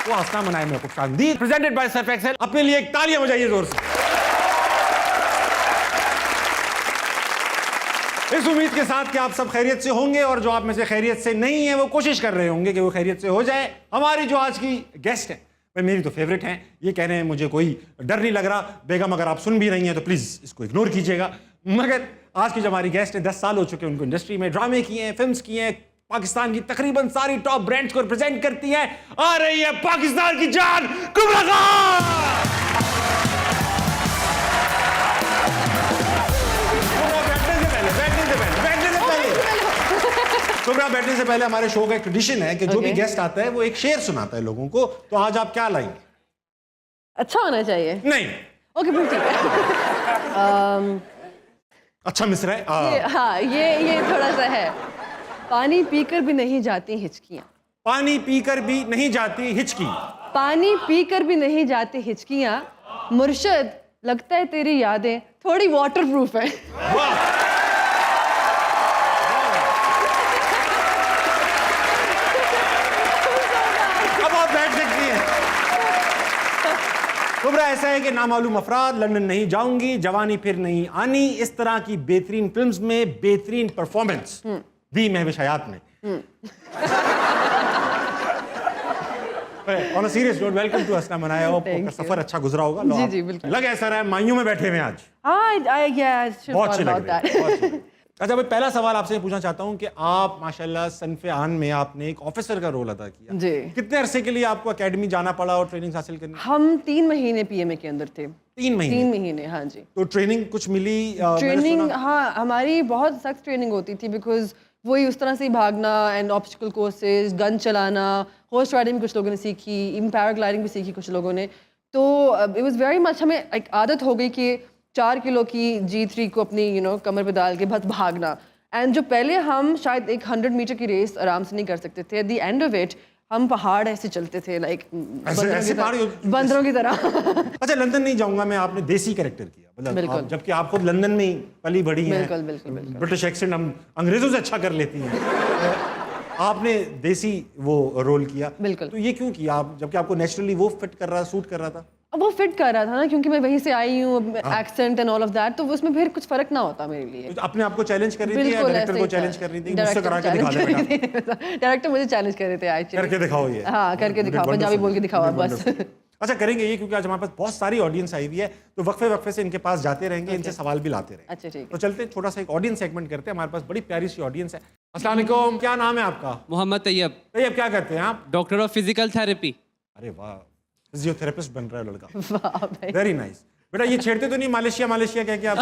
वो हंसना मनाए मेरे को शानदी प्रेजेंटेड बाय सर्फ एक्सेल। अपने लिए एक तालियां बजाइए जोर से। इस उम्मीद के साथ कि आप सब खैरियत से होंगे और जो आप में से खैरियत से नहीं है वो कोशिश कर रहे होंगे कि वो खैरियत से हो जाए। हमारी जो आज की गेस्ट है भाई मेरी तो फेवरेट हैं, ये कह रहे हैं मुझे कोई डर नहीं लग रहा। बेगम अगर आप सुन भी रही हैं तो प्लीज इसको इग्नोर कीजिएगा। मगर आज की जो हमारी गेस्ट है 10 साल हो चुके हैं उनको इंडस्ट्री में, ड्रामे किए हैं, फिल्म्स किए हैं, पाकिस्तान की तकरीबन सारी टॉप ब्रांड्स को रिप्रेजेंट करती है। आ रही है पाकिस्तान की जान कुबरा खान। कुबरा बैठने से पहले हमारे शो का एक ट्रेडिशन है कि जो भी गेस्ट आता है वो एक शेर सुनाता है लोगों को। तो आज आप क्या लाएंगे? अच्छा होना चाहिए। नहीं ओके फिर ठीक है। अच्छा मिसरा है। हाँ ये थोड़ा सा है। पानी पीकर भी नहीं जाती हिचकियाँ। पानी पीकर भी नहीं जाती हिचकी। पानी पीकर भी नहीं जाती हिचकियाँ। मुर्शद लगता है तेरी यादें थोड़ी वाटरप्रूफ है। वाह कुबरा ऐसा है कि नामालूम अफराद, लंदन नहीं जाऊंगी, जवानी फिर नहीं आनी, इस तरह की बेहतरीन फिल्म्स में बेहतरीन परफॉर्मेंस दी महविश हयात ने। On a serious note welcome to हसना मनाया। आपका सफर अच्छा गुजरा होगा। जी जी बिल्कुल। लग ऐसा रहा है मायूं में बैठे हुए आज। बहुत अच्छे लग रहे हैं। अच्छा भाई पहला सवाल आपसे पूछना चाहता हूं कि आप माशाल्लाह सनफ़े आन में आपने एक ऑफिसर का रोल अदा किया जी। कितने अरसे के लिए आपको एकेडमी जाना पड़ा और ट्रेनिंग हासिल करनी? हम 3 महीने पीएमए के अंदर थे। 3 महीने? 3 महीने हाँ जी। तो ट्रेनिंग कुछ मिली? ट्रेनिंग हाँ हमारी बहुत सख्त ट्रेनिंग होती थी बिकॉज वही उस तरह से ही भागना एंड ऑब्स्टिकल कोर्सेज, गन चलाना, हॉर्स राइडिंग भी कुछ लोगों ने सीखी, इवन पैराग्लाइडिंग भी सीखी कुछ लोगों ने। तो इट वाज वेरी मच हमें एक आदत हो गई कि 4 किलो की G3 को अपनी कमर पे डाल के बस भागना। एंड जो पहले हम शायद एक 100 मीटर की रेस आराम से नहीं कर सकते थे, at the end of it हम पहाड़ ऐसे चलते थे लाइक बंदरों की तरह। अच्छा लंदन नहीं जाऊंगा मैं, आपने देसी कैरेक्टर किया मतलब जबकि आप खुद लंदन में ही पली बड़ी हैं। बिल्कुल बिल्कुल बिल्कुल। ब्रिटिश एक्सेंट हम अंग्रेजों से अच्छा कर लेती हैं। आपने देसी वो रोल किया। बिल्कुल। तो ये क्यों किया आप जबकि आपको नेचुरली वो फिट कर रहा, सूट कर रहा था? अब वो फिट कर रहा था ना क्योंकि मैं वहीं से आई हूँ, accent and all of that, तो उसमें फिर कुछ फर्क ना होता मेरे लिए। तो अपने आप को चैलेंज कर रही थी या डायरेक्टर को चैलेंज कर रही थी? मुझसे करा के दिखा दे बेटा। डायरेक्टर मुझे चैलेंज कर रहे थे एक्चुअली। करके दिखाओ ये। हाँ करके दिखाओ, पंजाबी बोल के दिखाओ बस। अच्छा करेंगे ये क्योंकि आज हमारे पास बहुत सारी ऑडियंस आई हुई है तो वक्फे से इनके पास जाते रहेंगे, इनसे सवाल भी लाते रहेंगे। अच्छा ठीक है। तो चलते छोटा सा एक ऑडियंस सेगमेंट करते हैं। हमारे पास बड़ी प्यारी सी ऑडियंस है। अस्सलाम वालेकुम, क्या नाम है आपका? मोहम्मद तैयब। तैयब क्या करते हैं आप? Doctor of physical therapy. अरे वाह, फिजियोथेरेपिस्ट बन रहा है लड़का। Very nice. बेटा ये छेड़ते तो नहीं मालेशिया मालेशिया कह के आप?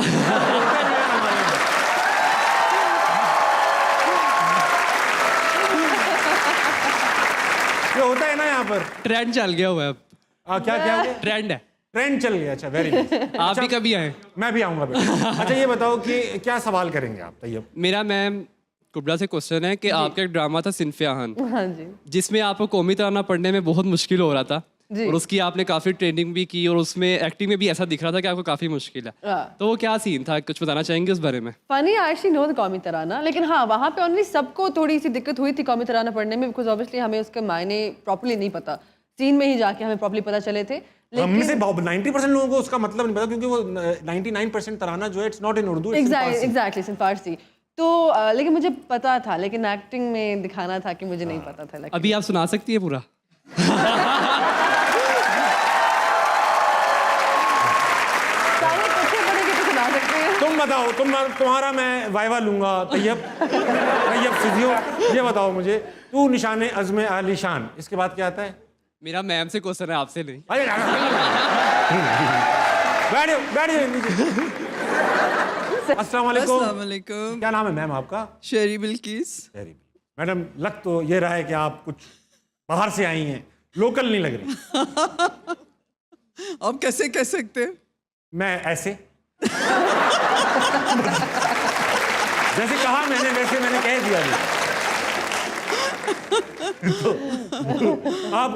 ये होता है ना यहाँ पर। ट्रेंड चल गया हुआ है अब। क्या क्या ट्रेंड है। ट्रेंड चल गया। अच्छा वेरी नाइस। आप भी कभी आए? मैं भी आऊंगा बेटा। अच्छा ये बताओ कि क्या सवाल करेंगे आप? तैयब मेरा मैम कुबरा से क्वेश्चन है कि आपका एक ड्रामा था सिनफ़े आहन, हाँ जी, जिसमें आपको कौमी तराना पढ़ने में बहुत मुश्किल हो रहा था और उसकी आपने काफी ट्रेनिंग भी की और उसमें एक्टिंग में भी ऐसा दिख रहा था कि आपको काफी मुश्किल है। तो वो क्या सीन था, कुछ बताना चाहेंगे उस बारे में? Funny I actually know the कौमी तराना, लेकिन हाँ वहाँ पे ओनली सबको थोड़ी सी दिक्कत हुई थी कौमी तराना पढ़ने में बिकॉज ऑब्वियसली हमें उसके मायने प्रॉपर्ली नहीं पता, सीन में ही जाके हमें प्रॉपर्ली पता चले थे। हम से 90% लोगों को उसका मतलब नहीं पता क्योंकि वो 99% तराना जो है it's not in Urdu, exactly in Farsi. तो लेकिन मुझे पता था, लेकिन एक्टिंग में दिखाना था कि मुझे नहीं पता था। अभी आप सुना सकती है पूरा? तुम बताओ, तुम्हारा मैं वाइवा लूंगा। तैयब फिजियो, ये बताओ मुझे, तू निशाने अज़्म आलीशान, इसके बाद क्या आता है? मेरा मैम से क्वेश्चन है, आपसे नहीं। बैठिए। अस्सलाम वालेकुम। क्या नाम है मैम आपका? शेरी बिल्किस। मैडम लग तो ये रहा है कि आप कुछ बाहर से आई हैं, लोकल नहीं लग रही। आप कैसे कह सकते हैं? मैं ऐसे जैसे कहा मैंने वैसे मैंने कह दिया तो आप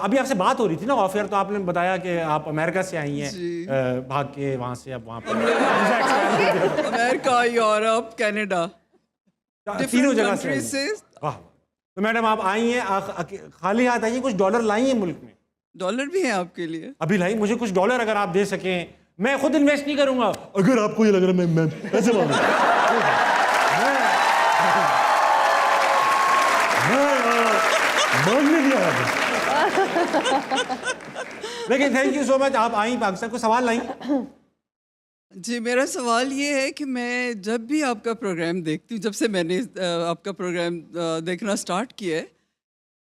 अभी आपसे बात हो रही थी ना ऑफ एयर, तो आपने बताया कि आप अमेरिका से आई हैं भाग के वहां से, अब वहां पर अमेरिका, यूरोप, कनाडा, तीनों जगह से। वाह, तो मैडम आप आई हैं खाली हाथ आई हैं, कुछ डॉलर लाई हैं मुल्क में? डॉलर भी है आपके लिए। अभी लाई, मुझे कुछ डॉलर अगर आप दे सकें, मैं खुद इन्वेस्ट नहीं करूंगा। अगर आपको ये लग रहा है मैं ऐसे मांगूंगा, मांगने नहीं आया। लेकिन थैंक यू सो मच, आप आई पाकिस्तान। को सवाल लाई? जी, मेरा सवाल ये है कि मैं जब भी आपका प्रोग्राम देखती हूँ, जब से मैंने आपका प्रोग्राम देखना स्टार्ट किया है,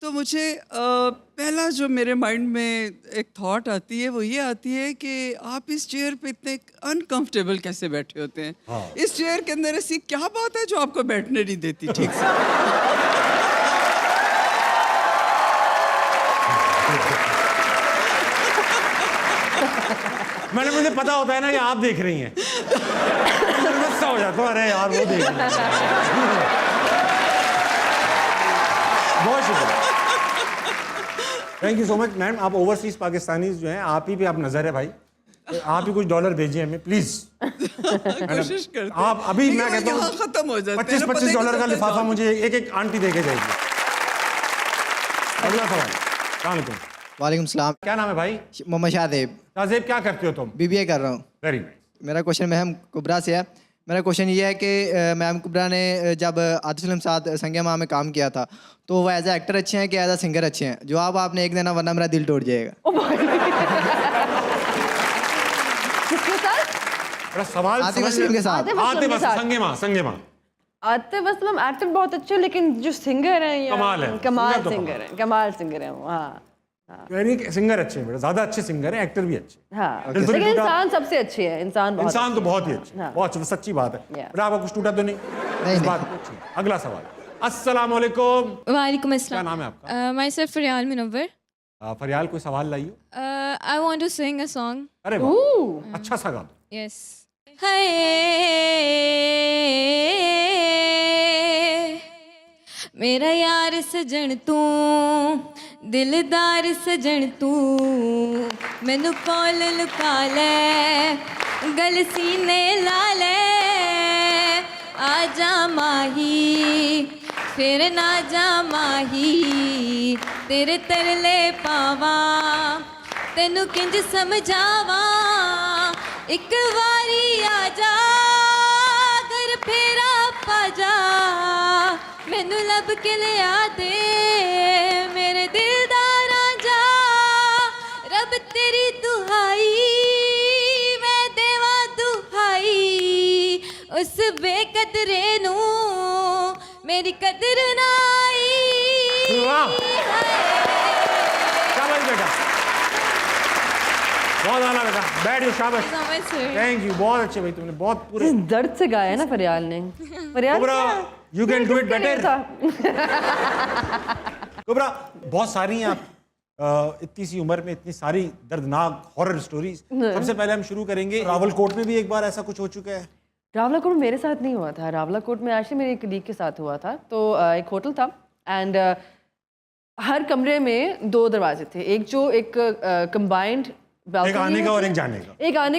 तो मुझे पहला जो मेरे माइंड में एक थॉट आती है वो ये आती है कि आप इस चेयर पे इतने अनकंफर्टेबल कैसे बैठे होते हैं। हाँ। इस चेयर के अंदर ऐसी क्या बात है जो आपको बैठने नहीं देती ठीक से? मैंने, मुझे पता होता है ना कि आप देख रही हैं, गुस्सा हो जाता हूँ, अरे यार वो देख रही हैं। बहुत शुक्रिया, thank you so much. Ma'am आप ओवरसीज पाकिस्तानी जो हैं, आप ही पे आप नजर है भाई, तो आप ही कुछ डॉलर भेजिए हमें प्लीज। कोशिश करते हैं। आप अभी, मैं कहता यहाँ हूँ खत्म हो जाते हैं ना, 25-25 पता ही डॉलर नहीं का चलता लिफाफा जाता। मुझे एक एक आंटी देके जाएगी। अगला सवाल। अस्सलाम वालेकुम। वालेकुम सलाम। क्या नाम है भाई? मोहम्मद शाहदेब, शाहजेब, क्या करते हो तुम? बीबीए कर रहा हूँ। Very nice. मेरा क्वेश्चन मैम कुबरा से है। मेरा क्वेश्चन ये है कि मैम कुबरा ने जब आतिफ असलम साथ संगे माँ में काम किया था, तो वो एज ए एक्टर अच्छे हैं कि एज ए सिंगर अच्छे हैं? जवाब आपने एक देना वरना मेरा दिल टूट जाएगा। किसके साथ? बड़ा सवाल आतिफ समझ असलम के साथ। आतिफ असलम आतिफ के साथ। संगे माँ, संगे माँ। आतिफ असलम एक्टर बहुत अच्छे, लेकिन जो सिंगर हैं यार, कमाल है। कमाल सिंगर तो सिंगर हैं, कमाल सिंगर हैं वो। हाँ यानी सिंगर अच्छे हैं, ज्यादा अच्छे सिंगर हैं, एक्टर भी अच्छे हैं। हाँ, दिल तो नहीं लेकिन टूटा? इंसान सबसे अच्छे हैं, इंसान बहुत इंसान तो बहुत ही अच्छे, हाँ। बहुत अच्छे, सच्ची बात है। Yeah. पर आपका कुछ टूटा तो नहीं? नहीं, इस बात को ठीक। अगला सवाल। अस्सलाम वालेकुम। वालेकुम क्या अस्सलाम। नाम है आपका? माई सेल्फ फरियाल मुनव्वर। फरियाल, कोई सवाल लाइयो। I want to sing a song. अरे वाह, अच्छा सा गा दो। यस। हाय मेरा यार सजन तू, दिलदार सजन तू, मैनू कोल लुका ले, गल सीने ला ले, आजा माही फिर ना जा माही, तेरे तरले पावा, तेनू किंज समझावा, एक वारी आजा घर फेरा पा जा, मैनू लब के लिया दे मेरे दिलदार आजा, रब तेरी दुहाई मैं देवा दुहाई, उस बेकदरे नू मेरी कदर ना आई। वाह, शाबाश बेटा, बहुत आला बेटा, बैठ जाओ, शाबाश, थैंक यू, बहुत अच्छे भाई, तुमने बहुत पूरे। इस दर्द से गाया है ना फरियाल ने। फरियाल कुबरा, you can do it better. था। कुबरा, बहुत सारी हैं आप, इतनी सी उम्र में इतनी सारी दर्दनाक हॉरर स्टोरीज। सबसे पहले हम शुरू करेंगे, रावलकोट में भी एक बार ऐसा कुछ हो चुका है? रावलाकोट में मेरे साथ नहीं हुआ था, रावलाकोट में एक्चुअली मेरे कलीग के साथ हुआ था। तो एक होटल था एंड हर कमरे में 2 दरवाजे थे, एक जो एक कंबाइंड एक आने का और एक जाने का। एक आने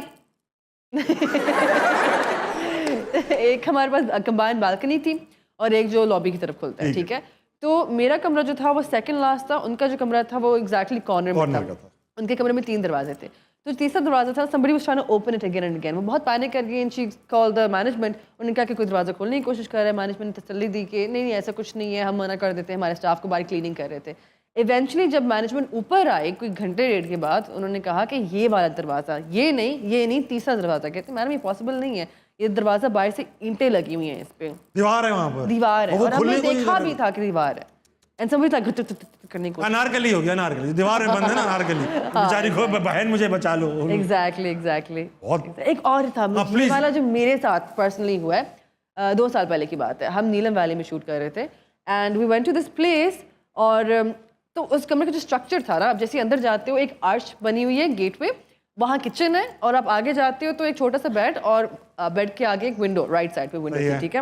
एक हमारे पास कंबाइंड बालकनी थी और एक जो लॉबी की तरफ खुलता है, ठीक है। तो मेरा कमरा जो था वो सेकंड लास्ट था, उनका जो कमरा था वो एग्जैक्टली कॉर्नर में कॉर्नर का था। उनके कमरे में 3 दरवाजे थे, तो तीसरा दरवाजा था, somebody was trying to open it again and again। वो बहुत पैनिक कर गई, शी कॉल्ड द मैनेजमेंट। उन्होंने कहा कि कोई दरवाज़ा खोलने की कोशिश कर रहा है, मैनेजमेंट ने तसल्ली दी कि नहीं नहीं ऐसा कुछ नहीं है, हम मना कर देते हैं, हमारे स्टाफ को बाहर क्लीनिंग कर रहे थे। इवेंचुअली जब मैनेजमेंट ऊपर आए कोई घंटे 1.5 के बाद, उन्होंने कहा कि ये वाला दरवाज़ा, ये नहीं तीसरा दरवाज़ा। कहते मैडम ये पॉसिबल नहीं है, ये दरवाज़ा बाहर से ईंटें लगी हुई हैं इस पे, दीवार है वहाँ पर, दीवार है, वो और हमने खुलने को नहीं देखा दे भी था कि दीवार है। एंड समबडी लाइक करने को अनारकली हो गया, अनारकली दीवार में बंद है ना, अनारकली बेचारी को, बहन मुझे बचा लो। एग्जैक्टली। बहुत। एक और था ये please। वाला जो मेरे साथ पर्सनली हुआ है, 2 साल पहले की बात है। हम नीलम वैली में शूट कर रहे थे and we went to this place. और तो उस कमरे का जो स्ट्रक्चर था ना, आप जैसे अंदर जाते हो एक आर्च बनी हुई है गेट पे, वहाँ किचन है, और आप आगे जाते हो तो एक छोटा सा बेड, और बेड के आगे एक विंडो, राइट साइड पे विंडो थी, ठीक है।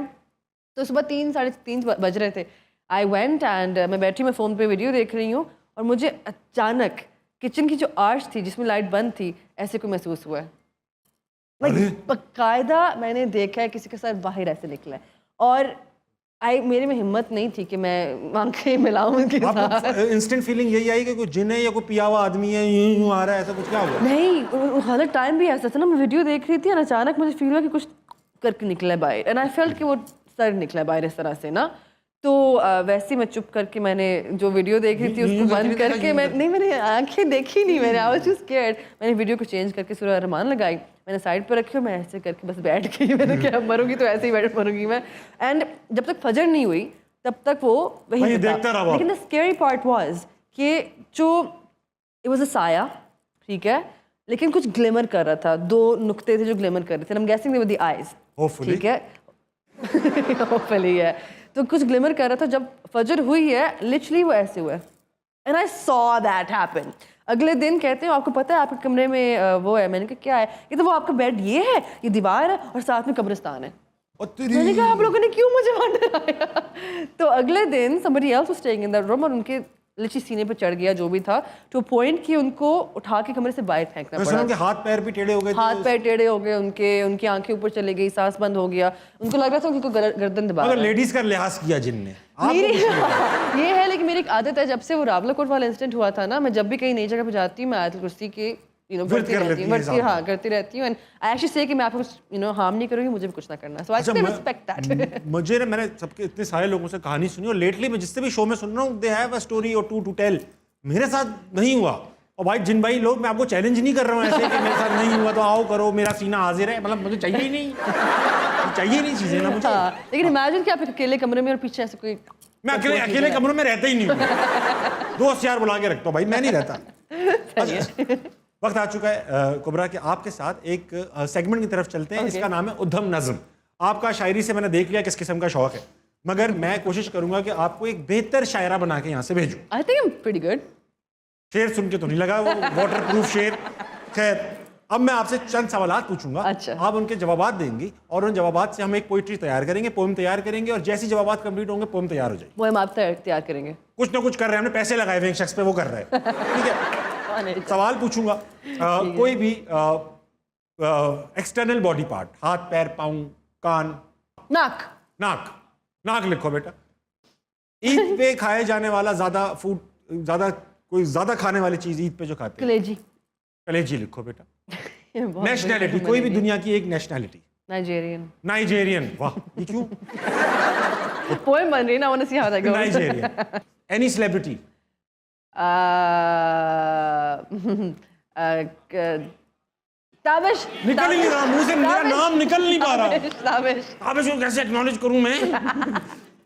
तो सुबह 3 साढ़े 3 बज रहे थे। आई वेंट एंड मैं बैठी, मैं फ़ोन पे वीडियो देख रही हूँ, और मुझे अचानक किचन की जो आर्च थी जिसमें लाइट बंद थी, ऐसे को महसूस हुआ है। बकायदा मैंने देखा है किसी के साथ बाहर ऐसे निकला है। और मेरे में हिम्मत नहीं थी कि मैं आंखें मिलाऊं उनके साथ। आपको इंस्टेंट फीलिंग यही आई कि कोई जिन है या कोई पिया हुआ आदमी है, यूं आ रहा है, ऐसा कुछ क्या हुआ? नहीं, हर टाइम भी ऐसा था ना, मैं वीडियो देख रही थी और अचानक मुझे फील हुआ कि कुछ करके निकला है बाहर, एंड आई फेल्ट कि वो सर निकला है बाहर इस तरह से ना। तो वैसे ही मैं चुप करके मैंने जो वीडियो देख रही थी उसको बंद करके मैंने आंखें देखी नहीं, मैंने आई वाज टू स्कैर्ड। मैंने वीडियो को चेंज करके सूरह रहमान लगाई, मैंने साइड पर रखी और मैं ऐसे करके बस बैठ गई। मैंने क्या मरूंगी तो ऐसे ही बैठ मरूंगी मैं। एंड जब तक फजर नहीं हुई तब तक वो वही देखता रहा। लेकिन द स्कैरी पार्ट वाज कि जो इट वाज अ साया, ठीक है, लेकिन कुछ ग्लिमर कर रहा था, 2 नुक्ते थे जो ग्लिमर कर रहे थे। I am guessing they were the eyes, Hopefully. ठीक है। होपफुली है, तो कुछ ग्लिमर कर रहा था। जब फजर हुई है लिटरली वो ऐसे हुआ, and I saw that happen. अगले दिन कहते हैं आपको पता है आपके कमरे में वो है। मैंने कहा क्या है? ये तो वो आपका बेड ये है, ये दीवार है और साथ में कब्रिस्तान है। मैंने कहा आप लोगों ने क्यों मुझे वहां डराया? तो अगले दिन somebody else was staying in that room और उनके लिटरली सीने पे चढ़ गया जो भी था, टू पॉइंट कि उनको उठा के कमरे से बाहर फेंकना पड़ा। उनके हाथ पैर भी टेढ़े हो गए थे। हाथ पैर टेढ़े हो गए उनकी आंखें ऊपर चली गई, सांस बंद हो गया, उनको लग रहा था उनको गर्दन दबा मगर रहा है। लेडीज का लिहाज किया जिनने। मेरी ये है, लेकिन मेरी एक आदत है, जब से वो रावलाकोट वाला इंसिडेंट हुआ था ना, मैं जब भी कहीं नई जगह पे जाती हूँ मैं आयतुल कुर्सी के करती रहती हूँ, एंड आई एक्चुअली से कि मैं आपको कुछ हार्म नहीं करूँगी, मुझे भी कुछ ना करना। सो आई रिस्पेक्ट दैट। मुझे ना, मैंने सबके इतने सारे लोगों से कहानी सुनी और लेटली मैं जिससे भी शो में सुन रहा हूँ, दे हैव अ स्टोरी और टू टेल। मेरे साथ नहीं हुआ। और भाई जिन भाई लोग, मैं आपको चैलेंज नहीं कर रहा हूँ ऐसे कि मेरे साथ नहीं हुआ तो आओ करो, मेरा सीना हाजिर है, मतलब मुझे चाहिए ही नहीं, चाहिए नहीं चीजें ना मुझे। लेकिन इमेजिन कि आप एक अकेले कमरे में और पीछे ऐसे कोई, मैं अकेले कमरों में रहता ही नहीं हूँ। 2 यार बुला के रखता हूँ भाई, मैं नहीं रहता। अच्छा, वक्त आ चुका है कुबरा कि आपके साथ एक सेगमेंट की तरफ चलते हैं। इसका नाम है उद्धम नज़्म। आपका शायरी से मैंने देख लिया किस किस्म का शौक है, मगर मैं कोशिश करूंगा कि आपको एक बेहतर शायरा बना के यहाँ से भेजूं। I think I am pretty good. शेर सुन के तो नहीं लगा वो वाटर प्रूफ शेर। खैर, अब मैं आपसे चंद सवालात पूछूंगा। अच्छा। आप उनके जवाबात देंगी और उन जवाबात से हम एक पोइट्री तैयार करेंगे, पोएम तैयार करेंगे, और जैसी जवाबात कंप्लीट होंगे पोएम तैयार हो जाएगी। वो हम आप तैयार करेंगे। कुछ ना कुछ कर रहे हैं, हमने पैसे लगाए हुए एक शख्स पे, वो कर रहे हैं। ठीक है, सवाल पूछूंगा। कोई भी एक्सटर्नल बॉडी पार्ट, हाथ पैर पाँव कान। नाक। नाक। नाक लिखो बेटा। ईद पे खाए जाने वाला ज्यादा खाने वाली चीज ईद पे जो खाते हैं। कलेजी। कलेजी लिखो बेटा। नेशनैलिटी, कोई भी दुनिया की एक नेशनैलिटी। नाइजेरियन। नाइजेरियन। वाह, ये क्यों? पोएम बन रही ना, I want to see how that goes. Nigerian. Any celebrity. Tabish. निकल ही नहीं रहा मुंह से, मेरा नाम निकल नहीं पा रहा। ताबिश। ताबिश को कैसे एक्नॉलेज करूं मैं?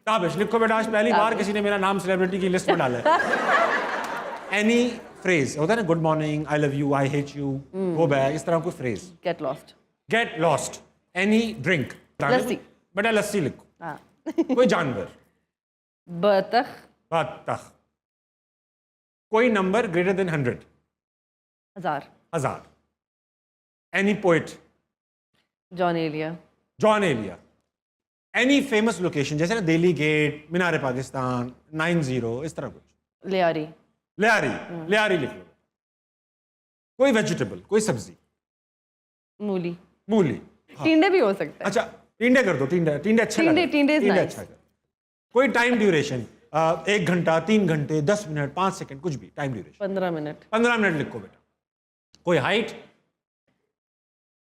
ताबिश लिखो बेटा। आज पहली बार किसी ने मेरा नाम सेलिब्रिटी की लिस्ट में डाला है। एनी फ्रेज होता है ना, good morning, I love you, I hate you, go back, इस तरह कोई phrase. Get lost. Get lost. Any drink. Lassi. बेटा लस्सी लिखो। हाँ। कोई जानवर। बतख। बतख। कोई number greater than 100। 1000। 1000। Any poet. Jaun Elia. Jaun Elia. Any famous location, जैसे ना दिल्ली गेट, मीनार पाकिस्तान, 90, इस तरह कुछ। लियारी। लियारी। लियारी लिख लो। कोई वेजिटेबल, कोई सब्जी। मूली। मूली। टिंडे भी हो सकता है। अच्छा, टिंडे कर दो। टिंडे अच्छा टिंडे- लगा। टिंडे is टिंडे nice. अच्छा कर। कोई टाइम ड्यूरेशन, 1 घंटा, 3 घंटे, 10 मिनट, 5 सेकंड, कुछ भी टाइम ड्यूरेशन। 15 मिनट। 15 मिनट लिखो बेटा। कोई हाइट,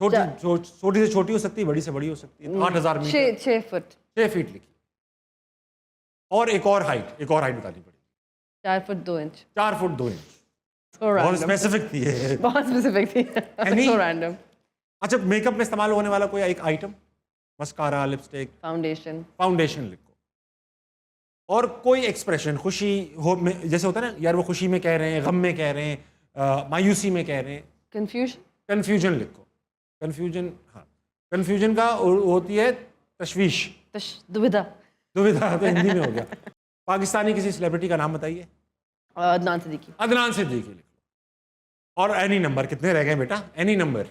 छोटी से छोटी हो सकती है, बड़ी से बड़ी हो सकती है। 8000 मीटर। 6 फुट। 6 फीट लिखी। और एक और हाइट बतानी पड़ेगी। 4 foot 2 inch. 4 foot 2 inch. So बहुत random. स्पेसिफिक थी ये। बहुत स्पेसिफिक थी। Any- So random. अच्छा, मेकअप में इस्तेमाल होने वाला कोई एक item, mascara, lipstick, foundation. Foundation लिखो। और कोई एक्सप्रेशन, खुशी हो में, जैसे होता है ना यार वो खुशी में कह रहे हैं, गम में कह रहे हैं, मायूसी में कह रहे हैं। कंफ्यूजन। कन्फ्यूजन लिखो। कन्फ्यूजन, हाँ, कन्फ्यूजन का होती है तशवीश। दुविधा। दुविधा तो हिंदी में हो गया। पाकिस्तानी किसी सेलिब्रिटी का नाम बताइए। अदनान सिद्दीकी। अदनान सिद्दीकी लिख लो। और एनी नंबर, कितने रह गए बेटा? Any number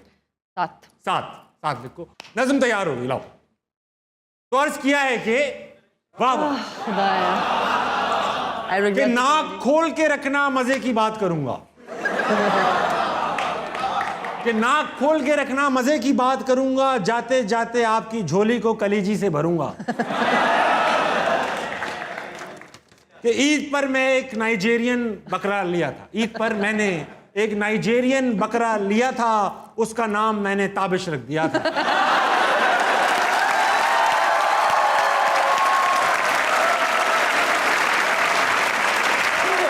7। 7 लिखो। नज़्म तैयार हो गई, लाओ। तो अर्ज किया है कि वाह वाह, कि नाक खोल के रखना, मजे की बात करूंगा। कि नाक खोल के रखना, मजे की बात करूंगा, जाते जाते आपकी झोली को कलीजी से भरूंगा। कि ईद पर मैं एक नाइजेरियन बकरा लिया था। ईद पर मैंने एक नाइजेरियन बकरा लिया था, उसका नाम मैंने ताबिश रख दिया था।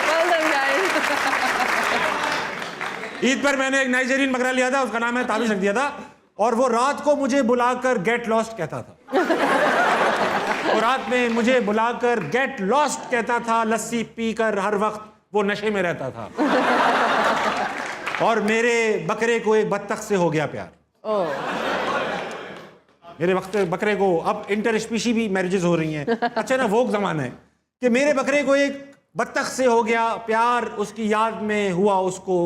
Well done, guys. ईद पर मैंने एक नाइजेरियन बकरा लिया था, उसका नाम मैंने ताबिश रख दिया था, और वो रात को मुझे बुलाकर गेट लॉस्ट कहता था। वो रात में मुझे बुलाकर गेट लॉस्ट कहता था। लस्सी पीकर हर वक्त वो नशे में रहता था। और मेरे बकरे को एक बत्तख से हो गया प्यार। मेरे बकरे को, अब इंटर स्पीशी भी मैरिजेस हो रही हैं, अच्छा ना, वो जमाना है कि मेरे बकरे को एक बत्तख से हो गया प्यार। उसकी याद में हुआ उसको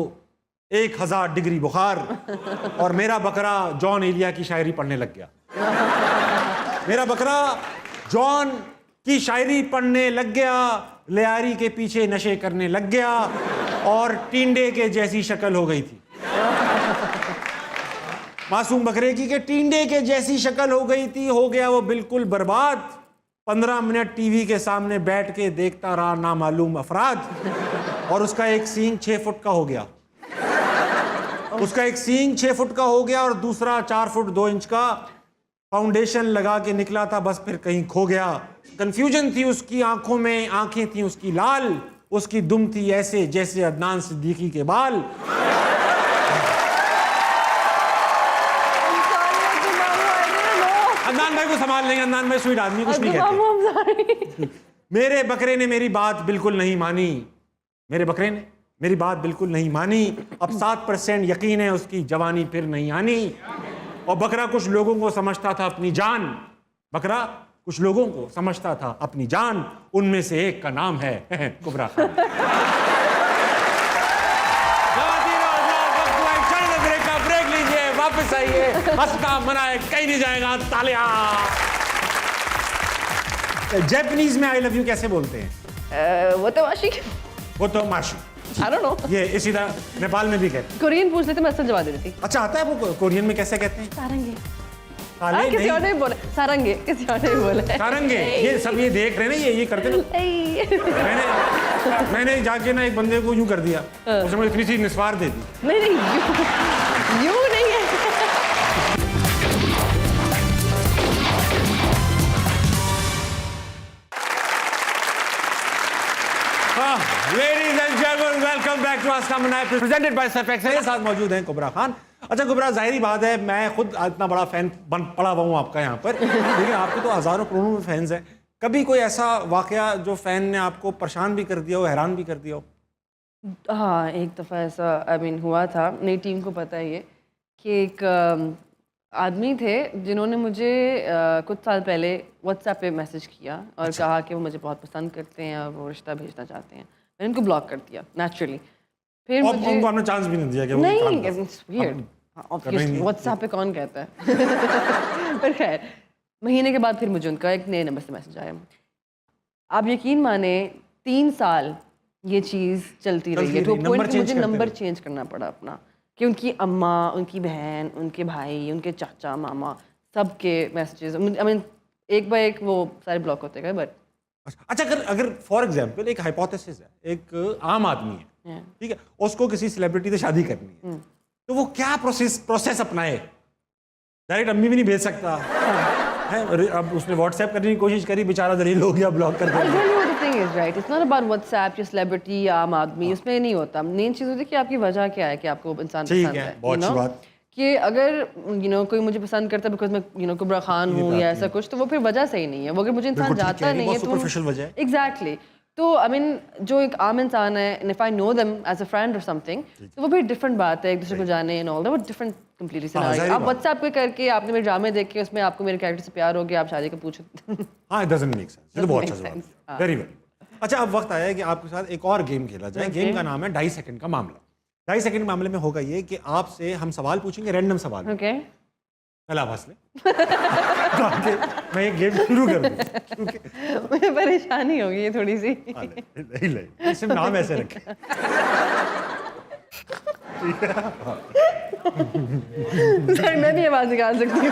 1000 डिग्री बुखार, और मेरा बकरा जॉन एलिया की शायरी पढ़ने लग गया। मेरा बकरा जॉन की शायरी पढ़ने लग गया, लियारी के पीछे नशे करने लग गया, और टींडे के जैसी शक्ल हो गई थी। मासूम बकरे की के टींडे के जैसी शक्ल हो गई थी। हो गया वो बिल्कुल बर्बाद। 15 मिनट टीवी के सामने बैठ के देखता रहा नामालूम अफराद, और उसका एक सींग 6 फुट का हो गया। उसका एक सींग 6 फुट का हो गया, और दूसरा 4 फुट 2 इंच का। फाउंडेशन लगा के निकला था, बस फिर कहीं खो गया। कंफ्यूजन थी उसकी आंखों में, आंखें थी उसकी लाल। उसकी दुम थी ऐसे जैसे अदनान सिद्दीकी के बाल। अदनान भाई को संभाल लेंगे, अदनान भाई स्वीट आदमी, कुछ नहीं कहते। मेरे बकरे ने मेरी बात बिल्कुल नहीं मानी। मेरे बकरे ने मेरी बात बिल्कुल नहीं मानी। अब 7% यकीन है उसकी जवानी फिर नहीं आनी। और बकरा कुछ लोगों को समझता था अपनी जान। बकरा कुछ लोगों को समझता था अपनी जान। उनमें से एक का नाम है कुबरा खान। ब्रेक लीजिए, वापस आइए, हंसना मनाए, कहीं नहीं जाएगा। तालियां। जापानीज में आई लव यू कैसे बोलते हैं? वो तो माशी। वो तो माशी। I don't know. ये इसी तरह नेपाल में भी कहते हैं। कोरियन पूछ लेते, मैं असल जवाब दे देती। अच्छा, आता है वो कोरियन में कैसे कहते हैं? सारंगे। साले किसी और ने भी बोला सारंगे, किसी और ने भी बोला सारंगे। ये सब ये देख रहे हैं ना, ये करते ना। मैंने जाके ना एक बंदे को यूं कर दिया, उसने मुझे इतनी सी निस्वार दे दी। नहीं यूं नहीं है। Ladies and gentlemen, welcome back to Ask Naman, presented by Surf Excel। मेरे साथ मौजूद हैं कुबरा खान। अच्छा कुबरा, जाहिर बात है मैं खुद इतना बड़ा फैन बन पड़ा हुआ हूँ आपका यहाँ पर, लेकिन आपके तो हजारों करोड़ों में फैंस हैं। कभी कोई ऐसा वाकया जो फैन ने आपको परेशान भी कर दिया हो, हैरान भी कर दिया हो? हाँ, एक दफ़ा ऐसा हुआ था। मेरी टीम को पता है ये कि एक आदमी थे जिन्होंने मुझे कुछ साल पहले व्हाट्सएप पे मैसेज किया और कहा कि वो मुझे बहुत पसंद करते हैं और वो रिश्ता भेजना चाहते हैं। मैंने उनको ब्लॉक कर दिया नेचुरली। फिर मुझे उनको आपने चांस भी नहीं दिया कि वो नहीं, इट्स वियर्ड। ऑब्वियसली व्हाट्सएप पे कौन कहता है। पर खैर, महीने के बाद फिर मुझे उनका एक नए नंबर से मैसेज आया। आप यकीन माने 3 साल ये चीज़ चलती रही है। तो पॉइंट मुझे नंबर चेंज करना पड़ा अपना, कि उनकी अम्मा, उनकी बहन, उनके भाई, उनके चाचा, मामा, सबके मैसेजेस, आई मीन एक बाय एक वो सारे ब्लॉक होते गए। बट अच्छा, अगर फॉर एग्जांपल एक हाइपोथेसिस है, एक आम आदमी है, ठीक है, उसको किसी सेलिब्रिटी से शादी करनी है, तो वो क्या प्रोसेस अपनाए? डायरेक्ट अम्मी भी नहीं भेज सकता है। अब उसने व्हाट्सएप करने की कोशिश करी, बेचारा दलील हो गया, ब्लॉक कर दिया। Thing is right, it's not about WhatsApp या सेलिब्रिटी या आम आदमी, उसमें नहीं होता। मेन चीज़ होती है कि आपकी वजह क्या है कि आपको इंसान पसंद है। बहुत अच्छी बात। कि अगर कोई मुझे पसंद करता है बिकॉज मैं कुबरा खान हूँ या ऐसा कुछ, तो वो फिर वजह सही नहीं है। वो अगर मुझे इंसान जाता नहीं है तो सुपरफिशियल वजह है। एग्जैक्टली। तो आई मीन जो एक आम इंसान है, and if I know them as a friend or something, तो वो भी डिफरेंट बात है, एक दूसरे को जाने एंड ऑल दैट, वो डिफरेंट कंप्लीटली सिनेरियो। आप व्हाट्सएप पे करके आपने मेरे ड्रामे देख के उसमें आपको मेरे कैरेक्टर से प्यार हो गया, आप शादी का पूछो। हाँ, इट डजंट मेक सेंस। ये तो बहुत अच्छा जवाब है। Very well. अच्छा, अब वक्त आया है कि आपके साथ एक और गेम खेला जाए। गेम का नाम है 2.5 सेकंड का मामला। 2.5 सेकंड मामले में होगा ये कि आपसे हम सवाल पूछेंगे, रैंडम सवाल। ओके, पहला हंस ले। मैं ये गेम शुरू कर दूं। मुझे परेशानी होगी ये थोड़ी सी। नहीं, सिर्फ नाम ऐसे रखे। सर, मैं भी आवाज निकाल सकती हूँ।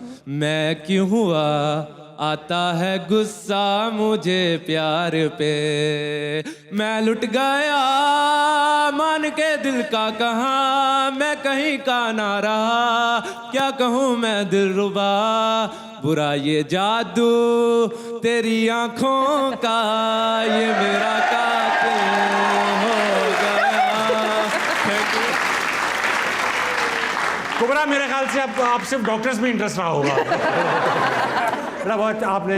मैं क्यों हुआ आता है गुस्सा मुझे प्यार पे, मैं लुट गया मान के दिल का कहाँ, मैं कहीं का ना रहा, क्या कहूँ मैं दिलरुबा, बुरा ये जादू तेरी आंखों का, ये मेरा कातिल हो गया। कुबरा, मेरे ख्याल से अब आप सिर्फ डॉक्टर्स में इंटरेस्ट रहा होगा। बड़ा बहुत आपने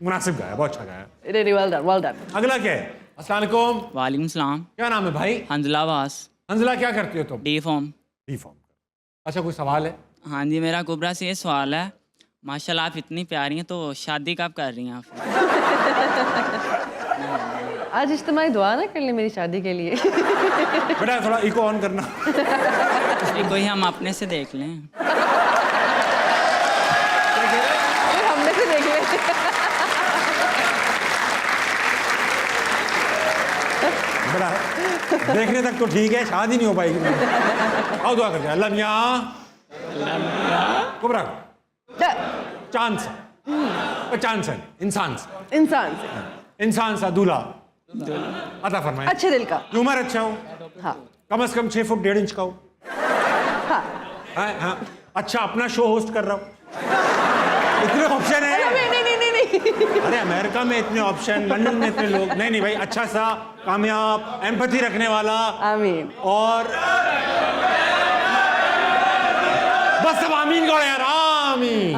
मुनासिब गाया, बहुत अच्छा गाया। Really well done, well done. अगला क्या है? अस्सलाम वालेकुम। वालेकुम सलाम। क्या नाम है भाई? हंजला वास। हंजला, क्या करती हो तुम? D form. D form. अच्छा, कोई सवाल है? हाँ जी, मेरा कुबरा से ये सवाल है, माशाल्लाह आप इतनी प्यारी हैं, तो शादी कब कर रही हैं आप? आज इज्तिमाई दुआ ना कर ले मेरी शादी के लिए। बेटा थोड़ा इको ऑन करना। ये कोई हम अपने से देख लें। हमने से देख ले। बड़ा देखने तक तो ठीक है, शादी नहीं हो पाएगी। आओ दुआ करते हैं। अल्लाह मियाँ कुबरा चांस चांस है इंसान से, इंसान सा दूल्हा अता फरमाए। अच्छे दिल का, उम्र अच्छा हो, हाँ कम से कम 6 फुट 1.5 इंच का हो, हाँ, अच्छा अपना शो होस्ट कर रहा हो। इतने ऑप्शन है। नहीं। अरे अमेरिका में इतने ऑप्शन, लंदन में इतने लोग। नहीं भाई, अच्छा सा कामयाब एम्पैथी रखने वाला, आमीन। और बस सब आमीन करो यार, आमीन।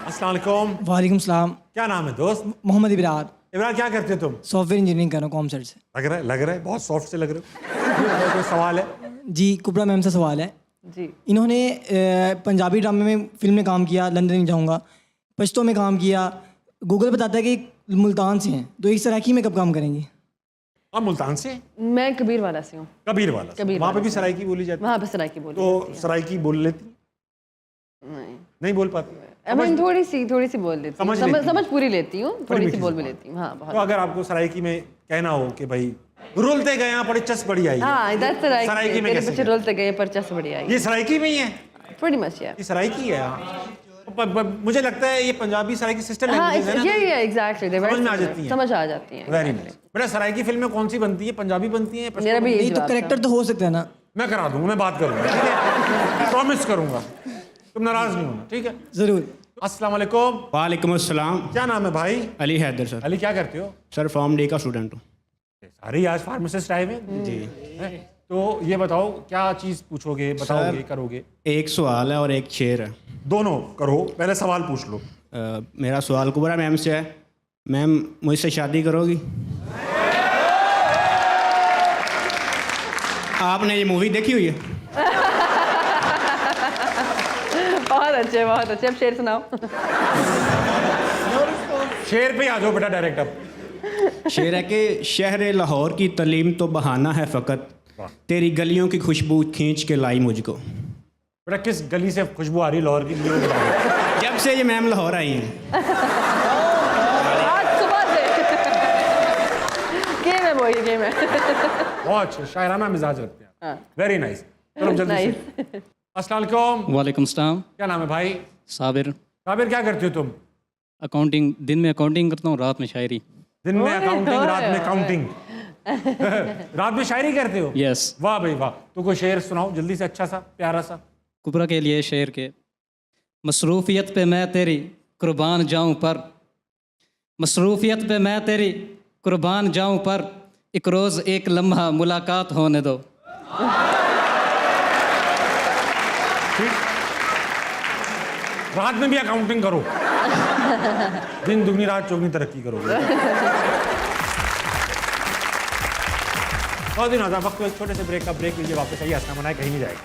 अस्सलाम वालेकुम। वालेकुम सलाम। क्या नाम है दोस्त? मोहम्मद इब्रार। इब्रार, क्या करते हो तुम? सॉफ्टवेयर इंजीनियरिंग कर रहा हूँ कॉमसेट से। लग रहा है बहुत सॉफ्ट से लग रहे हो। कोई सवाल है? जी, कुबरा मैम से सवाल है जी। इन्होंने पंजाबी ड्रामे में फिल्म में काम किया, लंदन नहीं जाऊँगा, पश्तो में काम किया, गूगल बताता है कि मुल्तान से हैं, तो एक सराइकी में कब काम करेंगी? आप मुल्तान से? मैं कबीर वाला से हूँ। कबीर वाला? वहाँ पे भी सराइकी बोली जाती है? वहाँ पे सराइकी बोली तो सराइकी बोल लेती? नहीं बोल पाती? मैं थोड़ी सी बोल लेती हूँ, समझ पूरी लेती हूँ, थोड़ी सी बोल भी लेती हूँ। हाँ बहुत। तो अगर आपको सराइकी में कहना हो कि भाई रुलते गए यहाँ, बड़ी चस बड़ी आई, हाँ इधर सराइकी में मेरे कैसे बच्चे रुलते गए पर चस बड़ी आई। ये सराइकी में ही है? Pretty much, yeah. ये सराइकी है। हाँ, मुझे लगता है ये पंजाबी सराइकी सिस्टर लैंग्वेज है ना? yeah, exactly. समझ में आ जाती हैं। समझ आ जाती हैं। Very nice. बेटा सराइकी फिल्में कौन सी बनती है? पंजाबी बनती है? मेरा भी यही नहीं तो जवाब था। करेक्टर तो हो सकता है ना? मैं करा दूंगा, मैं बात करूंगा, ठीक है? प्रॉमिस करूंगा, तुम नाराज नहीं होना, ठीक है? ज़रूर। अस्सलाम वालेकुम। वालेकुम अस्सलाम। क्या नाम है भाई? अली हैदर सर। अली, क्या करते हो? सर फॉर्म डी का स्टूडेंट हूँ। सारे आज फार्मासिस्ट आए हुए जी। तो ये बताओ क्या चीज़ पूछोगे, बताओगे, करोगे? एक सवाल है और एक शेर है। दोनों करो, पहले सवाल पूछ लो। मेरा सवाल कुबरा मैम से है। मैम मुझसे शादी करोगी? आपने ये मूवी देखी हुई है? बहुत अच्छे, बहुत अच्छे। अब शेर सुनाओ। शेर पे आ जाओ बेटा डायरेक्ट अब। शेर है कि शहर लाहौर की तलीम तो बहाना है फ़कत, तेरी गलियों की खुशबू खींच के लाई मुझको। बेटा किस गली से खुशबू आ रही लाहौर की? जब से ये मैम लाहौर आई हैं। आज सुबह से। गेम है वो, ये गेम है। बहुत अच्छे, शायराना मिजाज रखते हैं। Very nice. चलो जल्दी से। अस्सलाम वालेकुम। वालेकुम सलाम। क्या नाम है भाई? साबिर। साबिर, क्या करते हो तुम? अकाउंटिंग, दिन में अकाउंटिंग करता हूँ, रात में शायरी। दिन में अकाउंटिंग, रात में काउंटिंग। रात में शायरी करते हो? यस। वाह भाई वाह। तो कोई शेर सुनाओ जल्दी से, अच्छा सा प्यारा सा। कुबरा के लिए शेर के, मसरूफियत पे मैं तेरी कुर्बान जाऊं पर, मसरूफियत पे मैं तेरी कुर्बान जाऊं पर, एक रोज़ एक लम्हा मुलाकात होने दो। ठीक, रात में भी अकाउंटिंग करो, दिन दुगनी रात चौगनी तरक्की करोगे। बहुत दिन आता वक्त, एक छोटे से ब्रेक का ब्रेक लीजिए, वापस आइए। हंसना मनाए, कहीं नहीं जाएगा।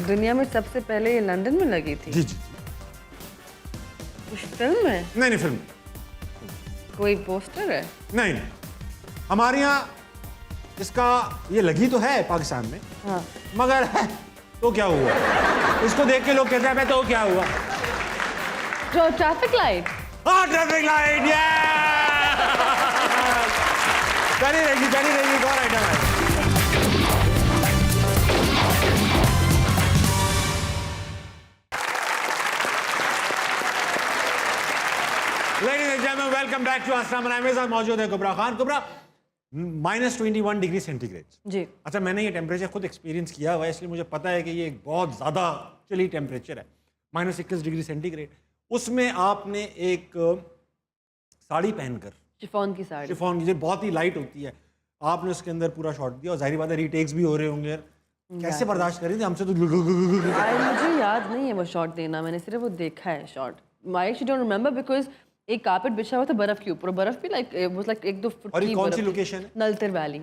दुनिया में सबसे पहले ये लंदन में लगी थी? जी जी। कुछ फिल्म है? नहीं फिल्म। कोई पोस्टर है? नहीं, हमारे यहाँ इसका ये लगी तो है पाकिस्तान में, हाँ। मगर तो क्या हुआ, इसको देख के लोग कहते हैं तो क्या हुआ? जो ट्रैफिक लाइट। हाँ, ट्रैफिक लाइट। करी रहेगी, कौन आइटम है? वेलकम बैक टू आस्था मेरे साथ मौजूद है कुबरा खान। Kubra, -21 degree centigrade. जी। अच्छा, मैंने ये टेम्परेचर खुद एक्सपीरियंस किया हुआ है, इसलिए मुझे पता है कि ये एक बहुत ज़्यादा चिली टेम्परेचर है, -21 डिग्री सेंटीग्रेड। उसमें आपने एक साड़ी पहनकर, शिफॉन की साड़ी, शिफॉन की जो बहुत ही लाइट होती है, आपने उसके अंदर पूरा शॉट दिया और जाहिर बात है रीटेक्स भी हो रहे होंगे। कैसे बर्दाश्त करी थी? हमसे तो मुझे याद नहीं है वो शॉट देना, मैंने सिर्फ वो देखा है shot. I actually don't remember because एक कारपेट बिछा हुआ था बर्फ के ऊपर, बर्फ भी लाइक वाज लाइक 1-2 फुट और ये की कौन सी बर्फ। लोकेशन है? नलतर वैली।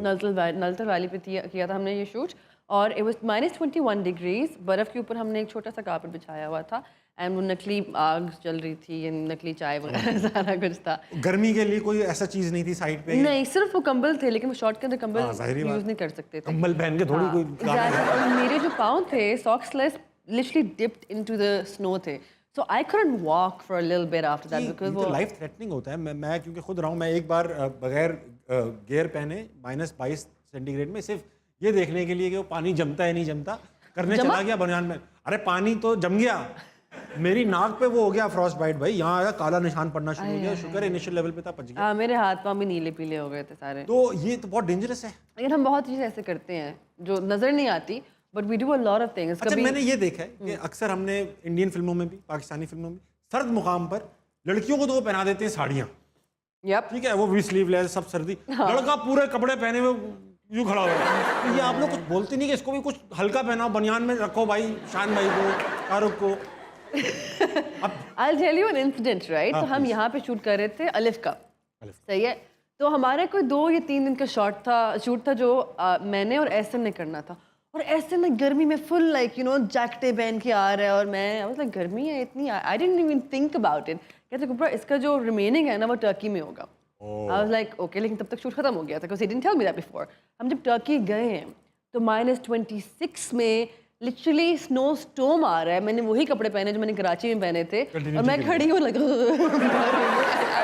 नलतर वैली पे किया था हमने ये शूट और इट वाज -21 डिग्रीज, बर्फ के ऊपर हमने एक छोटा सा कारपेट बिछाया हुआ था एंड वो नकली आग चल रही थी, नकली चाय वगैरह सारा कुछ था। गर्मी के लिए कोई ऐसा चीज नहीं थी साइड पे? नहीं, सिर्फ वो कंबल थे, लेकिन वो शॉट के अंदर कंबल जाहिर यूज नहीं कर सकते थे। कंबल पहन के थोड़ी कोई Exactly. और मेरे जो पाँव थे सॉक्सलेस literally dipped into the snow थे, so I couldn't walk for a little bit after that because वो लाइफ थ्रेटनिंग होता है। मैं क्योंकि खुद रहा हूँ, मैं एक बार बगैर गियर पहने -22 सेंटीग्रेड में सिर्फ ये देखने के लिए कि वो पानी जमता है नहीं जमता करने चला गया बनियान में। अरे पानी तो जम गया, मेरी नाक पे वो हो गया फ्रॉस्ट बाइट भाई, यहाँ आया काला निशान पड़ना शुरू हो गया। शुक्र है इनिशियल लेवल पे था, बच गया। मेरे हाथ पाँव भी नीले पीले हो गए थे सारे। तो ये तो बहुत डेंजरस है। लेकिन हम बहुत चीज़ें ऐसे करते हैं जो नजर नहीं आती, but we do a lot of things. अच्छा, मैंने ये देखा है कि अक्सर हमने इंडियन फिल्मों में भी, पाकिस्तानी फिल्मों में सर्द मुकाम पर लड़कियों को तो वो पहना देते हैं साड़ियाँ, ठीक है, वो भी स्लीवलेस सब सर्दी, लड़का पूरे कपड़े पहने हुए यूँ खड़ा हुआ है। तो ये आप लोग कुछ बोलते नहीं कि इसको भी कुछ हल्का पहनाओ, बनियान में रखो भाई, शान भाई को, शाहरुख को। I'll tell you an incident, right? तो हम यहाँ पे शूट कर रहे थे अलिफ का, सही है। तो हमारा कोई 2 या 3 दिन का शूट था जो मैंने और एहसन ने करना था। और एहसन ने गर्मी में फुल लाइक जैकेटें पहन के आ रहा है और मैं मतलब गर्मी है इतनी, I didn't even think about it. कहते कुबरा इसका जो रिमेनिंग है ना वो टर्की में होगा। आई वाज लाइक ओके, लेकिन तब तक शूट खत्म हो गया था because he didn't tell me that before. हम जब टर्की गए हैं तो -26 में लिटरली स्नो स्टॉर्म आ रहा है, मैंने वही कपड़े पहने जो मैंने कराची में पहने थे और मैं खड़ी हूँ like I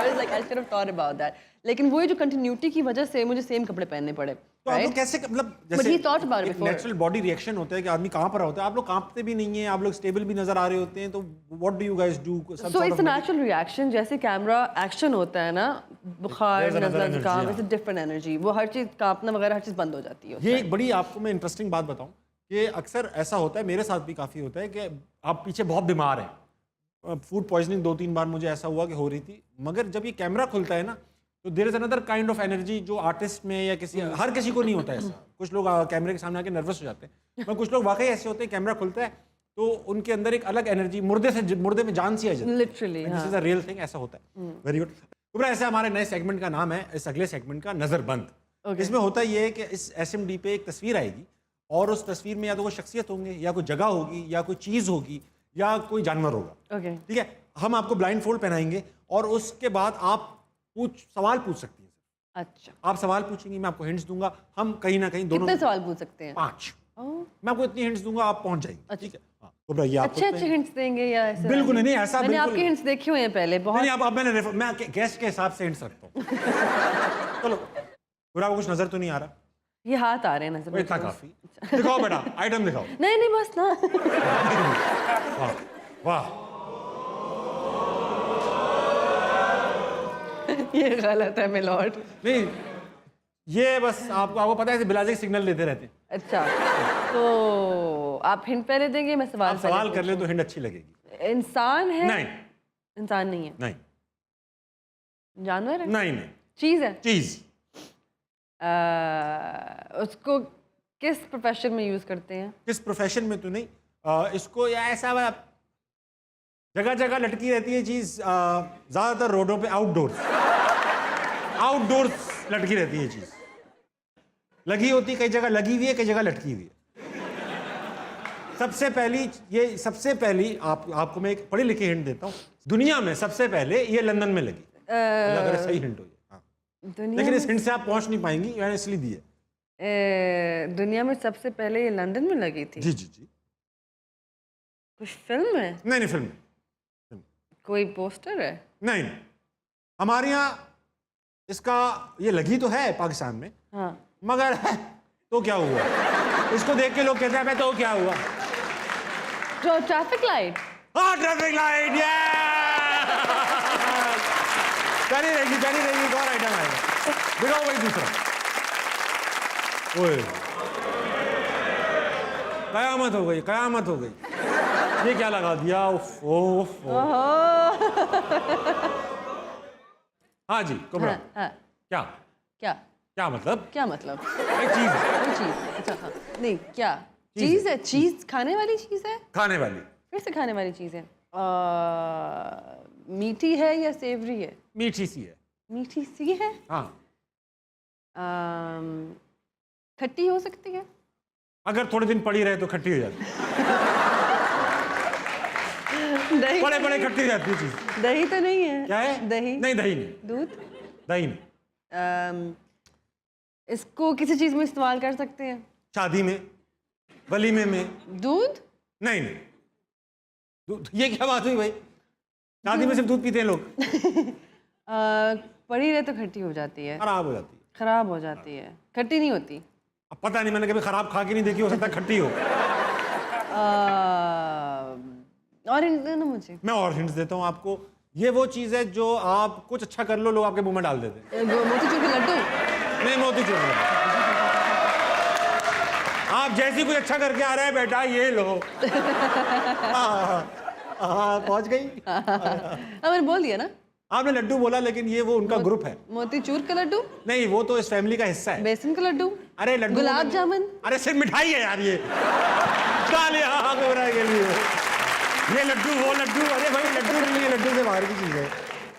was like I should have thought about that. लेकिन वही जो कंटिन्यूटी की वजह से मुझे सेम कपड़े पहनने पड़े। तो आप लोग कैसे, मतलब But he thought about it before. Natural body reaction होता है कि आदमी कहाँ पर होता है, आप लोग कांपते भी नहीं है, आप लोग स्टेबल भी नजर आ रहे होते हैं, तो what do you guys do? So it's a natural reaction, जैसे कैमरा एक्शन होता है ना, बुखार, नज़ला, जुकाम, इट्स अ डिफरेंट एनर्जी, वो हर चीज़ कांपना वगैरह हर चीज़ बंद हो जाती है। ये एक बड़ी आपको मैं इंटरेस्टिंग बात बताऊं कि अक्सर ऐसा होता है, मेरे साथ भी काफ़ी होता है कि आप पीछे बहुत बीमार हैं, फूड पॉइजनिंग 2-3 बार मुझे ऐसा हुआ कि हो रही थी, मगर जब ये कैमरा खुलता है ना तो there is another kind of energy जो आर्टिस्ट में या किसी, हर किसी को नहीं होता ऐसा। कुछ लोग कैमरे के सामने आके नर्वस हो जाते हैं, पर कुछ लोग वाकई ऐसे होते हैं, कैमरा खुलता है तो उनके अंदर एक अलग एनर्जी, मुर्दे में जान सी आ जाती है literally. This is a real thing, ऐसा होता है। वेरी गुड कुबरा, ऐसे हमारे नए सेगमेंट का नाम है, इस अगले सेगमेंट का नज़रबंद। इसमें होता ये है कि इस SMD पे एक तस्वीर आएगी और उस तस्वीर में या तो कोई शख्सियत होंगे, या कोई जगह होगी, या कोई चीज़ होगी, या कोई जानवर होगा, ठीक है। हम आपको ब्लाइंड फोल्ड पहनाएंगे और उसके बाद आप सवाल पूछ सकती हैं। अच्छा, आप सवाल पूछेंगी, मैं आपको हिंट्स दूंगा, हम कहीं ना कहीं दोनों कितने सवाल पूछ सकते हैं? 5। मैं आपको इतनी हिंट्स दूंगा, आप पहुंच जाएंगे, ठीक है। हाँ, कुबरा, ये आप अच्छे हिंट्स देंगे या ऐसे? बिल्कुल नहीं, ऐसा मैंने बिल्कुल आपके हिंट्स देखे हुए हैं पहले बहुत। नहीं, मैं गेस्ट के हिसाब से हिंट्स रखता हूँ। चलो कुबरा, आपको कुछ नजर तो नहीं आ रहा? ये हाथ आ रहे हैं नजर, इतना काफी। दिखाओ बेटा, आइटम दिखाओ। नहीं बस ना। वाह वाह, ये गलत है मिलॉर्ड। नहीं, ये बस आपको पता है बिलाजी सिग्नल देते रहते हैं। अच्छा, तो आप हिंट पहले देंगे, मैं सवाल सवाल कर ले तो हिंट अच्छी लगेगी। इंसान है? नहीं, इंसान नहीं है। नहीं, जानवर है? नहीं, चीज है? चीज। उसको किस प्रोफेशन में यूज करते हैं? किस प्रोफेशन में तो नहीं, इसको या ऐसा जगह जगह लटकी रहती है चीज, ज्यादातर रोडों पे आउटडोर्स लटकी रहती है चीज, लगी होती, कई जगह लगी हुई है, कई जगह लटकी हुई है। सबसे पहली आपको मैं एक पढ़ी लिखी हिंट देता हूँ, दुनिया में सबसे पहले ये लंदन में लगी, अगर सही हिंट हो। लेकिन इस हिंट से आप पहुंच नहीं पाएंगी, मैंने इसलिए दी है। दुनिया में सबसे पहले ये लंदन में लगी थी? जी जी जी। कुछ फिल्म है? नहीं, फिल्म। कोई पोस्टर है? नहीं, हमारे यहाँ इसका ये लगी तो है पाकिस्तान में, हाँ, मगर तो क्या हुआ, इसको देख के लोग कहते हैं तो क्या हुआ? जो ट्रैफिक लाइट। हाँ, ट्रैफिक लाइट। पहनी रहेगी, एक और आइटम आएगा। दिखाओ भाई दूसरा। ओए, कयामत हो गई। ये क्या लगा दिया? उफ, उफ, उफ। हाँ जी कुबरा। हाँ। क्या मतलब? एक चीज है। कोई चीज? अच्छा हाँ। नहीं क्या चीज है? चीज खाने वाली चीज है? खाने वाली। फिर से खाने वाली चीज है। मीठी है या सेवरी है? मीठी सी है। मीठी सी है। हाँ। खट्टी हो सकती है? अगर थोड़े दिन पड़ी रहे तो खट्टी हो जाती है। दही? बड़े खट्टी हो जाती है चीज। दही तो नहीं है? क्या है? दही? नहीं, दही नहीं। दूध? दही नहीं। इसको किसी चीज में इस्तेमाल कर सकते हैं? शादी में, वलीमे में। दूध? नहीं। दूध? ये क्या बात हुई भाई? शादी में सिर्फ दूध पीते हैं लोग। पड़ी रहे तो खट्टी हो जाती है। खराब हो जाती है। खट्टी नहीं होती। अब पता नहीं, मैंने कभी खराब खा के नहीं देखी, हो सकता है खट्टी हो। और हिंट देना मुझे। मैं और हिंट्स देता हूँ आपको। ये वो चीज है जो आप कुछ अच्छा कर लो, लोग आपके मुंह में डाल देते हैं। मोतीचूर के लड्डू? नहीं, मोतीचूर नहीं। आप जैसी कुछ अच्छा करके आ रहे हैं बेटा, ये लो। पहुंच गई। मैंने बोल दिया ना। आपने लड्डू बोला, लेकिन ये वो उनका ग्रुप है। मोतीचूर का लड्डू? नहीं, वो तो इस फैमिली का हिस्सा है। बेसन का लड्डू? अरे लड्डू, गुलाब जामुन? अरे सिर्फ मिठाई है यार ये। काले हाँ घबरा के लिए ये लड्डू, वो लड्डू। अरे भाई लड्डू नहीं है, लड्डू से बाहर की चीज है।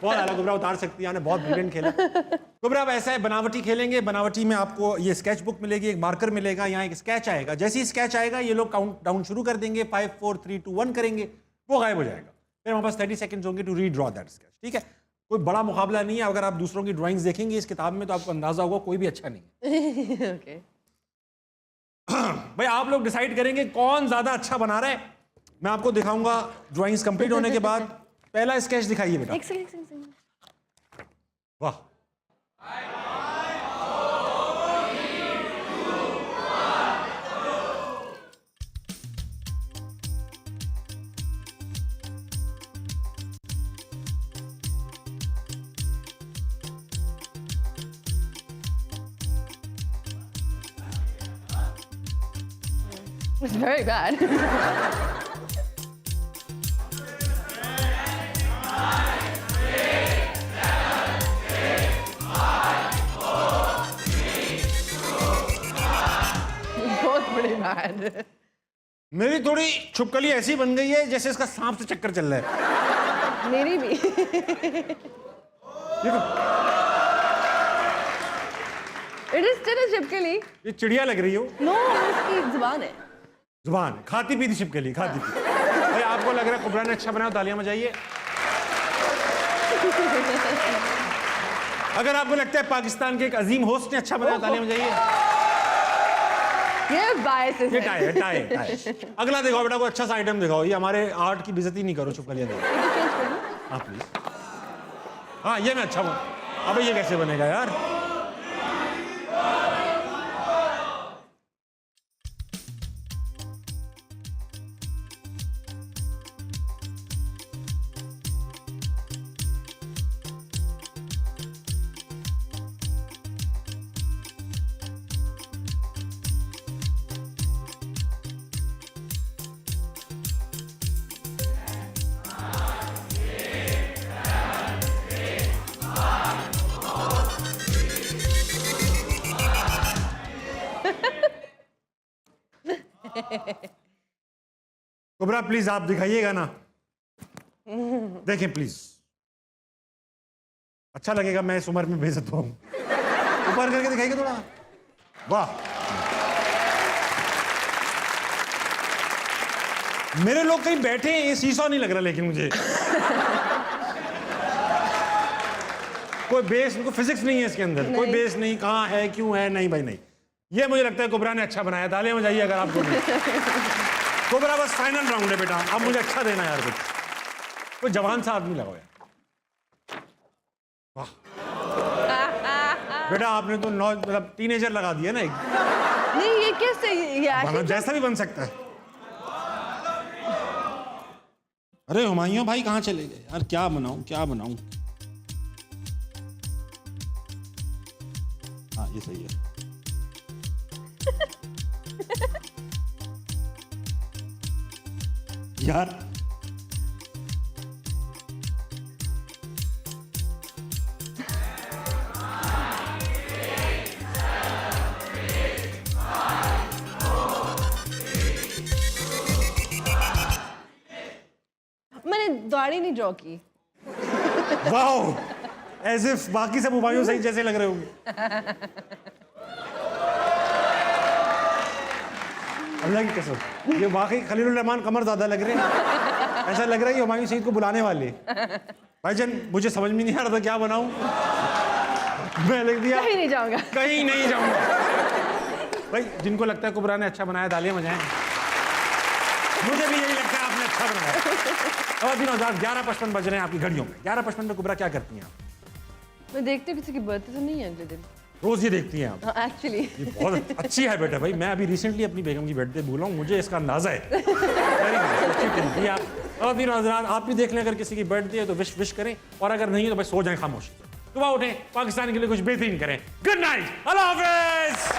बहुत आला कुबरा उतार सकती है, आपने बहुत ब्रिलियंट खेला। कुबरा अब ऐसा है, बनावटी खेलेंगे। बनावटी में आपको ये स्केच बुक मिलेगी, एक मार्कर मिलेगा, यहाँ एक स्केच आएगा। जैसे ही स्केच आएगा ये लोग काउंट डाउन शुरू कर देंगे, 5 4 3 2 1 करेंगे, वो गायब हो जाएगा। फिर हमारे पास 30 सेकंड्स होंगे टू रीड्रॉ दैट स्केच। ठीक है, कोई बड़ा मुकाबला नहीं है। अगर आप दूसरों की ड्राइंग्स देखेंगे इस किताब में तो आपको अंदाजा होगा कोई भी अच्छा नहीं है। ओके। भाई आप लोग डिसाइड करेंगे कौन ज्यादा अच्छा बना रहा है। मैं आपको दिखाऊंगा ड्राइंग्स कंप्लीट होने के बाद। पहला स्केच दिखाइए बेटा। एक सेकंड। वाह, It's very bad. बहुत बड़ी bad. मेरी थोड़ी छुपकली ऐसी बन गई है जैसे इसका सांप से चक्कर चल रहा है। मेरी भी। It is still a छिपकली। ये चिड़िया लग रही हो। No, उसकी जुबान है। जुबान खाती पीती छिपकली, खाती पीती। भाई आपको लग रहा है कुबरा ने अच्छा बनाया, तालियां बजाइए। अगर आपको लगता है पाकिस्तान के एक अजीम होस्ट ने अच्छा बनाया, तालियां बजाइए। ये biases ये है। टाई। अगला दिखाओ बेटा, कोई अच्छा सा आइटम दिखाओ। ये हमारे आर्ट की बेइज्जती नहीं करो, छिपकलियां देखो। हाँ प्लीज। हाँ ये मैं अच्छा बना। अबे ये कैसे बनेगा यार? कुबरा प्लीज आप दिखाइएगा ना। देखें प्लीज, अच्छा लगेगा। मैं इस उम्र में बेइज्जत हूं। ऊपर करके दिखाइएगा थोड़ा। वाह, मेरे लोग कहीं बैठे हैं, ये सीसॉ नहीं लग रहा लेकिन मुझे। कोई बेस, कोई फिजिक्स नहीं है इसके अंदर। कोई बेस नहीं, कहाँ है, क्यों है, नहीं भाई नहीं। ये मुझे लगता है कुबरा ने अच्छा बनाया। तालियां बजाइए अगर आपको नहीं। कुबरा बस फाइनल राउंड है बेटा, अब मुझे अच्छा देना यार। कुछ कोई जवान सा आदमी लगाओ यार। वाह बेटा, आपने तो मतलब टीनेजर लगा दिया ना एक। नहीं ये कैसे, ये actually जैसा भी बन सकता है। अरे हुमायूं भाई कहाँ चले गए यार? क्या बनाऊं क्या बनाऊं? ये सही है। यार मैंने दाढ़ी नहीं ड्रॉ की। वाओ, एज इफ बाकी सब हुमायूं सही जैसे लग रहे होंगे। अल्लाह की कसम, ये वाकई खलीलुर रहमान कमर ज्यादा लग रहे हैं। ऐसा लग रहा है कि हुमायूं सईद को बुलाने वाले। भाईजान मुझे समझ में नहीं आ रहा था क्या बनाऊं, मैं लिख दिया कहीं नहीं जाऊंगा। कहीं नहीं जाऊंगा। भाई जिनको लगता है कुबरा ने अच्छा बनाया तालियां बजाएं। मुझे भी यही लगता है आपने अच्छा बनाया। और दिन 11:55 बज रहे हैं आपकी घड़ियों में। 11:55 में कुबरा क्या करती हैं आप? मैं देखती हूँ किसी की बर्थडे तो नहीं है अगले दिन। रोज ये देखती हैं आप? एक्चुअली ये बहुत अच्छी हैबिट है भाई। मैं अभी रिसेंटली अपनी बेगम की बर्थडे भूला हूँ, मुझे इसका अंदाजा है। वेरी नाइस, अच्छी टिप दी आप। और दिन हज़रात आप भी देख लें, अगर किसी की बर्थडे है तो विश करें, और अगर नहीं है तो भाई सो जाएं खामोशी से। सुबह उठें, पाकिस्तान के लिए कुछ बेहतरीन करें। गुड नाइट, अल्लाह हाफिज़।